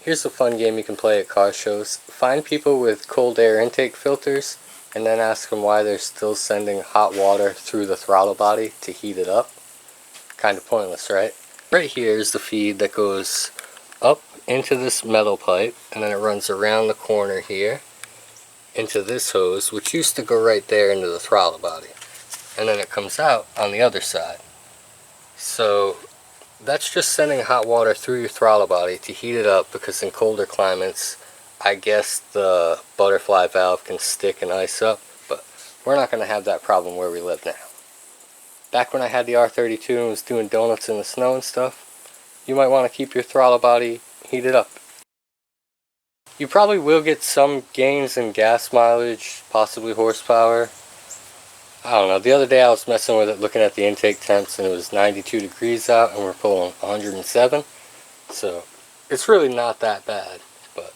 Here's a fun game you can play at car shows. Find people with cold air intake filters and then ask them why they're still sending hot water through the throttle body to heat it up. Kind of pointless, right? Right here is the feed that goes up into this metal pipe, and then it runs around the corner here into this hose, which used to go right there into the throttle body. And then it comes out on the other side. So that's just sending hot water through your throttle body to heat it up, because in colder climates, I guess the butterfly valve can stick and ice up, but we're not going to have that problem where we live now. Back when I had the R32 and was doing donuts in the snow and stuff, you might want to keep your throttle body heated up. You probably will get some gains in gas mileage, possibly horsepower. I don't know, the other day I was messing with it looking at the intake temps, and it was 92 degrees out and we're pulling 107. So it's really not that bad. But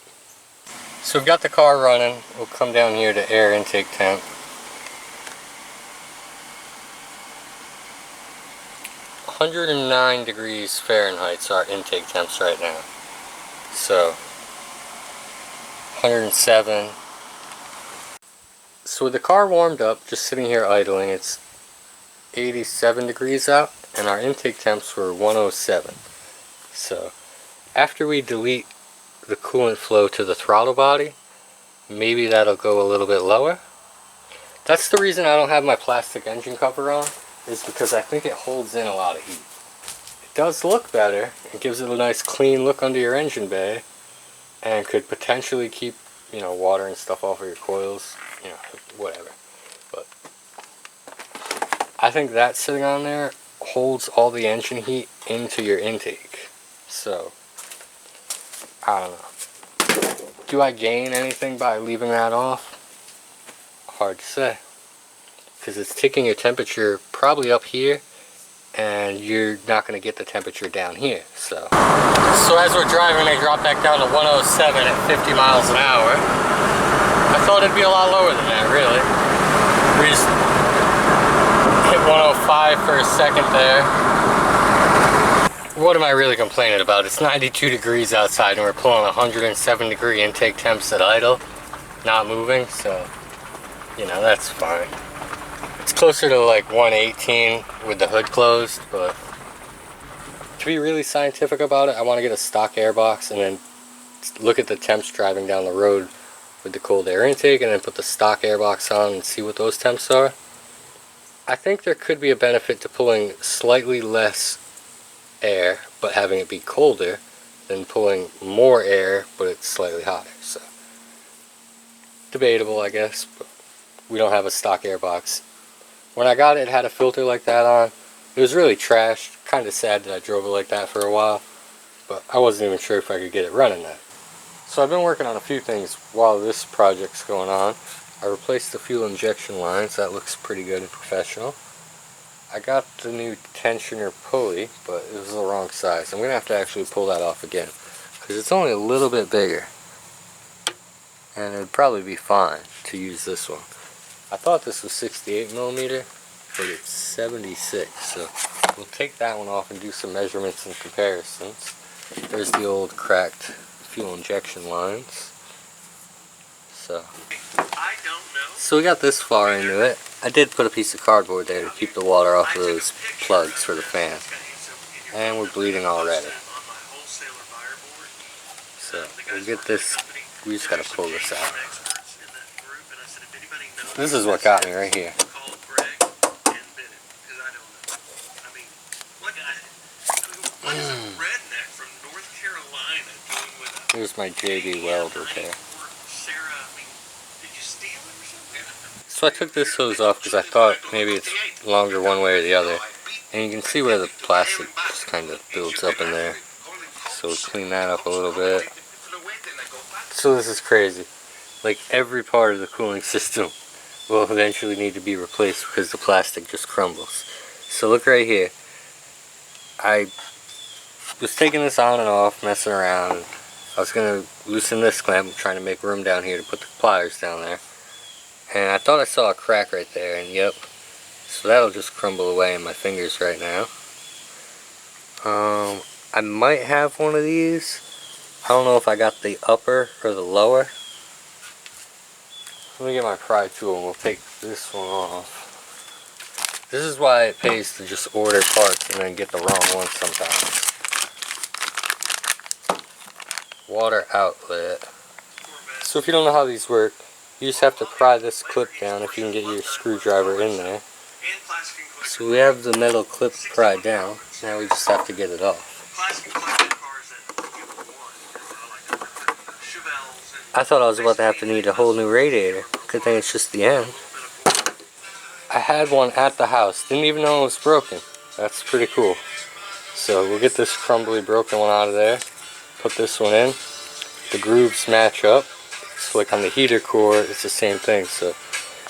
so we've got the car running. We'll come down here to air intake temp. 109 degrees Fahrenheit are our intake temps right now. So 107. So with the car warmed up, just sitting here idling, it's 87 degrees out, and our intake temps were 107. So after we delete the coolant flow to the throttle body, maybe that'll go a little bit lower. That's the reason I don't have my plastic engine cover on, is because I think it holds in a lot of heat. It does look better. It gives it a nice clean look under your engine bay, and could potentially keep, you know, water and stuff off of your coils, you know, whatever. But I think that sitting on there holds all the engine heat into your intake. So I don't know. Do I gain anything by leaving that off? Hard to say, because it's taking your temperature probably up here, and you're not going to get the temperature down here. So as we're driving, they drop back down to 107 at 50 miles an hour. I thought it'd be a lot lower than that, really. We just hit 105 for a second there. What am I really complaining about? It's 92 degrees outside and we're pulling 107 degree intake temps at idle, not moving, so, you know, that's fine. It's closer to like 118 with the hood closed, but to be really scientific about it, I want to get a stock airbox and then look at the temps driving down the road with the cold air intake, and then put the stock airbox on and see what those temps are. I think there could be a benefit to pulling slightly less air but having it be colder than pulling more air but it's slightly hotter. So debatable, I guess, but we don't have a stock airbox. When I got it, it had a filter like that on. It was really trashed. Kind of sad that I drove it like that for a while, but I wasn't even sure if I could get it running that. So I've been working on a few things while this project's going on. I replaced the fuel injection lines. That looks pretty good and professional. I got the new tensioner pulley, but it was the wrong size. I'm going to have to actually pull that off again, because it's only a little bit bigger. And it would probably be fine to use this one. I thought this was 68 millimeter, but it's 76. So we'll take that one off and do some measurements and comparisons. There's the old cracked fuel injection lines. So we got this far into it. I did put a piece of cardboard there to keep the water off of those plugs for the fan. And we're bleeding already. So we'll get this, we just gotta pull this out. This is what got me right here. Here's my JB weld repair. So I took this hose off because I thought maybe it's longer one way or the other. And you can see where the plastic just kind of builds up in there. So we'll clean that up a little bit. So this is crazy. Like every part of the cooling system will eventually need to be replaced because the plastic just crumbles. So look right here. I was taking this on and off, messing around. I was going to loosen this clamp, trying to make room down here to put the pliers down there. And I thought I saw a crack right there, and yep. So that'll just crumble away in my fingers right now. I might have one of these I don't know if I got the upper or the lower. Let me get my pry tool and we'll take this one off. This is why it pays to just order parts and then get the wrong one sometimes. Water outlet. So if you don't know how these work, you just have to pry this clip down if you can get your screwdriver in there. So we have the metal clip pried down. Now we just have to get it off. I thought I was about to have to need a whole new radiator. Good thing it's just the end. I had one at the house. Didn't even know it was broken. That's pretty cool. So we'll get this crumbly broken one out of there. Put this one in. The grooves match up. So like on the heater core, it's the same thing. So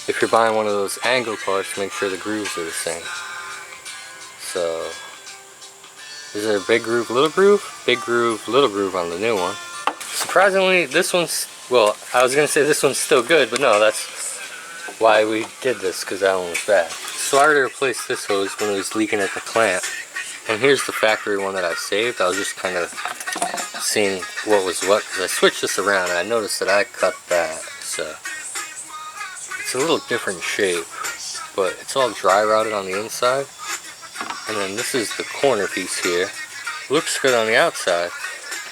if you're buying one of those angle parts, make sure the grooves are the same. So is there a big groove, little groove? Big groove, little groove on the new one. Surprisingly, this one's, well, I was going to say this one's still good, but no, that's why we did this, because that one was bad. So I already replaced this hose when it was leaking at the clamp. And here's the factory one that I saved. I was just kind of seeing what was what, because I switched this around and I noticed that I cut that. So it's a little different shape, but it's all dry routed on the inside. And then this is the corner piece here. Looks good on the outside,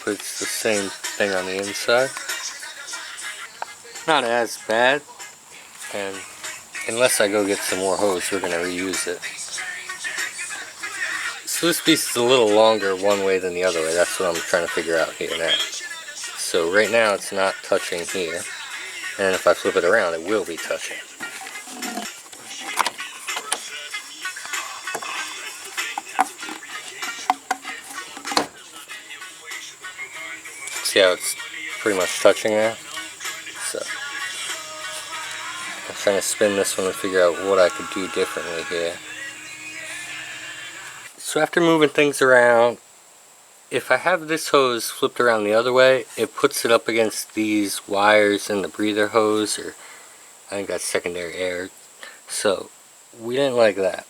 but it's the same thing on the inside. Not as bad, and unless I go get some more hose, we're going to reuse it. So this piece is a little longer one way than the other way. That's what I'm trying to figure out here now. So right now it's not touching here, and if I flip it around it will be touching. See how it's pretty much touching there? So I'm trying to spin this one and figure out what I could do differently here. So after moving things around, if I have this hose flipped around the other way, it puts it up against these wires in the breather hose, or I think that's secondary air. So we didn't like that.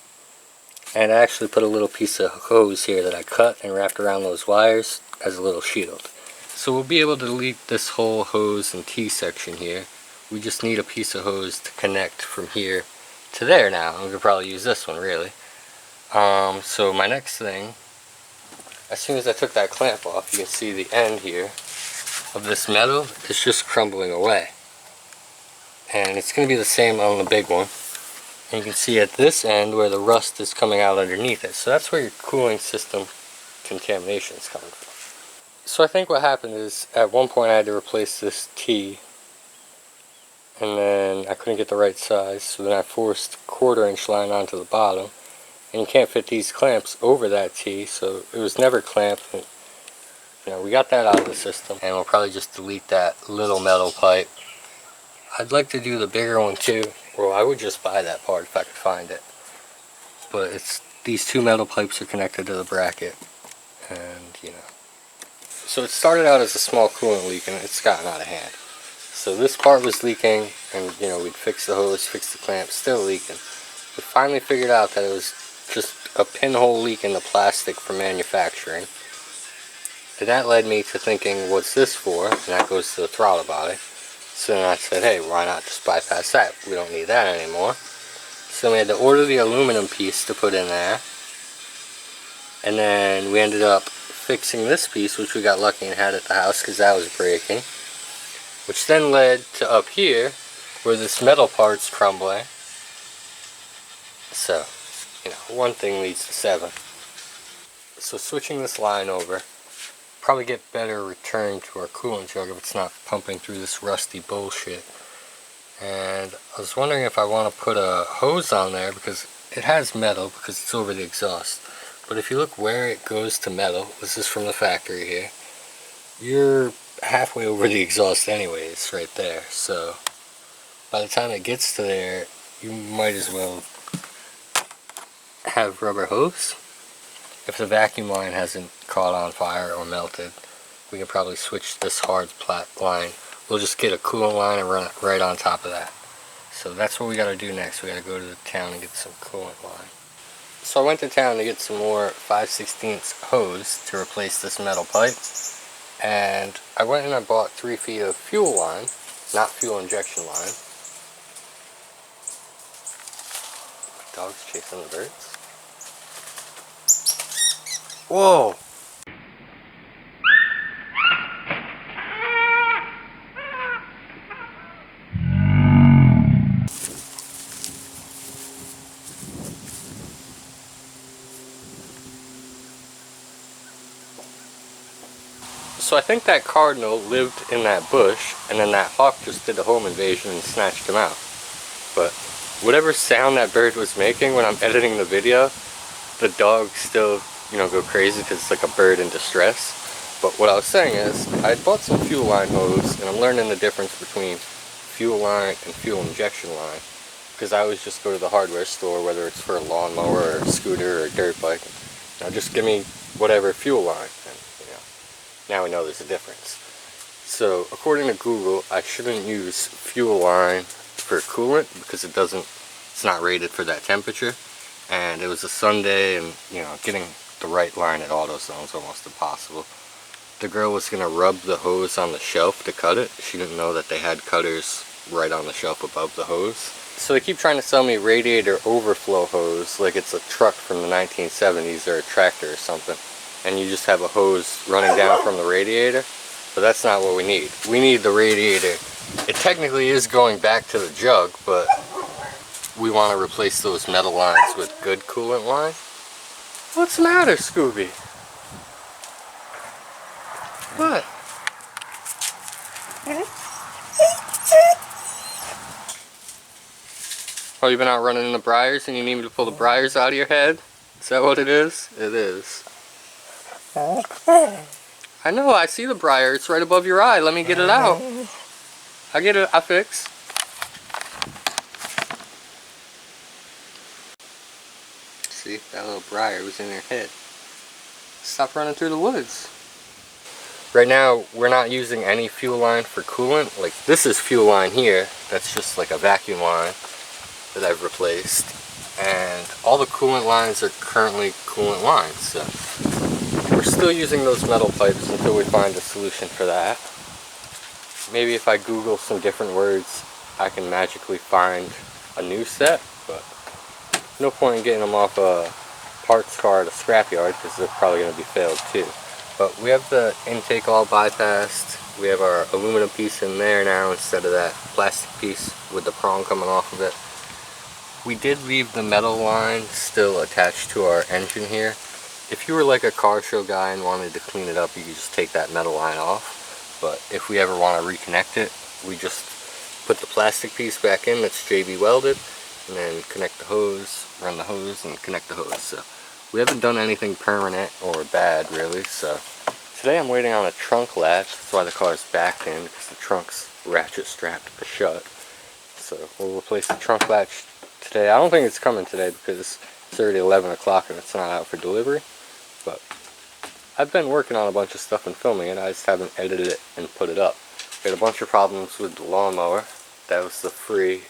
And I actually put a little piece of hose here that I cut and wrapped around those wires as a little shield. So we'll be able to delete this whole hose and T-section here. We just need a piece of hose to connect from here to there now. We could probably use this one really. So my next thing, as soon as I took that clamp off, you can see the end here of this metal is just crumbling away. And it's going to be the same on the big one. And you can see at this end where the rust is coming out underneath it. So that's where your cooling system contamination is coming from. So I think what happened is at one point I had to replace this T, and then I couldn't get the right size, so then I forced 1/4 inch line onto the bottom, and you can't fit these clamps over that T, so it was never clamped. And, you know, we got that out of the system, and we'll probably just delete that little metal pipe. I'd like to do the bigger one too, or I would just buy that part if I could find it. But it's these two metal pipes are connected to the bracket, and you know. So it started out as a small coolant leak, and it's gotten out of hand. So this part was leaking, and you know, we'd fix the hose, fix the clamp, still leaking. We finally figured out that it was just a pinhole leak in the plastic from manufacturing. And that led me to thinking, what's this for? And that goes to the throttle body. So then I said, hey, why not just bypass that? We don't need that anymore. So we had to order the aluminum piece to put in there. And then we ended up fixing this piece, which we got lucky and had at the house because that was breaking. Which then led to up here, where this metal part's crumbling. So, you know, one thing leads to 7. So switching this line over, probably get better return to our coolant jug if it's not pumping through this rusty bullshit. And I was wondering if I want to put a hose on there, because it has metal, because it's over the exhaust. But if you look where it goes to metal, this is from the factory here, you're halfway over the exhaust anyways, right there. So by the time it gets to there, you might as well have rubber hose. If the vacuum line hasn't caught on fire or melted, we can probably switch this hard plat line. We'll just get a coolant line and run it right on top of that. So that's what we got to do next. We got to go to the town and get some coolant line. So I went to town to get some more 5/16 hose to replace this metal pipe. And I went and I bought 3 feet of fuel line, not fuel injection line. Dog's chasing the birds. Whoa! So I think that cardinal lived in that bush, and then that hawk just did a home invasion and snatched him out. But whatever sound that bird was making when I'm editing the video, the dogs still, go crazy because it's like a bird in distress. But what I was saying is, I bought some fuel line hose, and I'm learning the difference between fuel line and fuel injection line. Because I always just go to the hardware store, whether it's for a lawnmower or a scooter or a dirt bike. Just give me whatever fuel line. And, now we know there's a difference. So according to Google, I shouldn't use fuel line for coolant because it's not rated for that temperature. And it was a Sunday, and getting the right line at AutoZone is almost impossible. The girl was gonna rub the hose on the shelf to cut it. She didn't know that they had cutters right on the shelf above the hose. So they keep trying to sell me radiator overflow hose like it's a truck from the 1970s or a tractor or something. And you just have a hose running down from the radiator. But that's not what we need. We need the radiator. It technically is going back to the jug, but we want to replace those metal lines with good coolant line. What's the matter, Scooby? What? Oh, you've been out running in the briars and you need me to pull the briars out of your head? Is that what it is? It is. I know, I see the briar. It's right above your eye. Let me get it out. I get it. I fix. See, that little briar was in your head. Stop running through the woods. Right now, we're not using any fuel line for coolant. Like, this is fuel line here. That's just like a vacuum line that I've replaced. And all the coolant lines are currently coolant lines. So we're still using those metal pipes until we find a solution for that. Maybe if I Google some different words, I can magically find a new set, but no point in getting them off a parts car at a scrapyard because they're probably going to be failed too. But we have the intake all bypassed. We have our aluminum piece in there now instead of that plastic piece with the prong coming off of it. We did leave the metal line still attached to our engine here. If you were like a car show guy and wanted to clean it up, you could just take that metal line off. But if we ever want to reconnect it, we just put the plastic piece back in that's JB welded, and then connect the hose, run the hose, and connect the hose. So we haven't done anything permanent or bad really. So today I'm waiting on a trunk latch. That's why the car's backed in, because the trunk's ratchet strapped shut. So we'll replace the trunk latch today. I don't think it's coming today because it's already 11 o'clock and it's not out for delivery. But I've been working on a bunch of stuff and filming it. I just haven't edited it and put it up. We had a bunch of problems with the lawnmower. That was the free,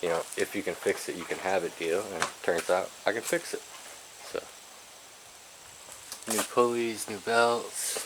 if you can fix it, you can have it deal. And it turns out I can fix it. So, new pulleys, new belts.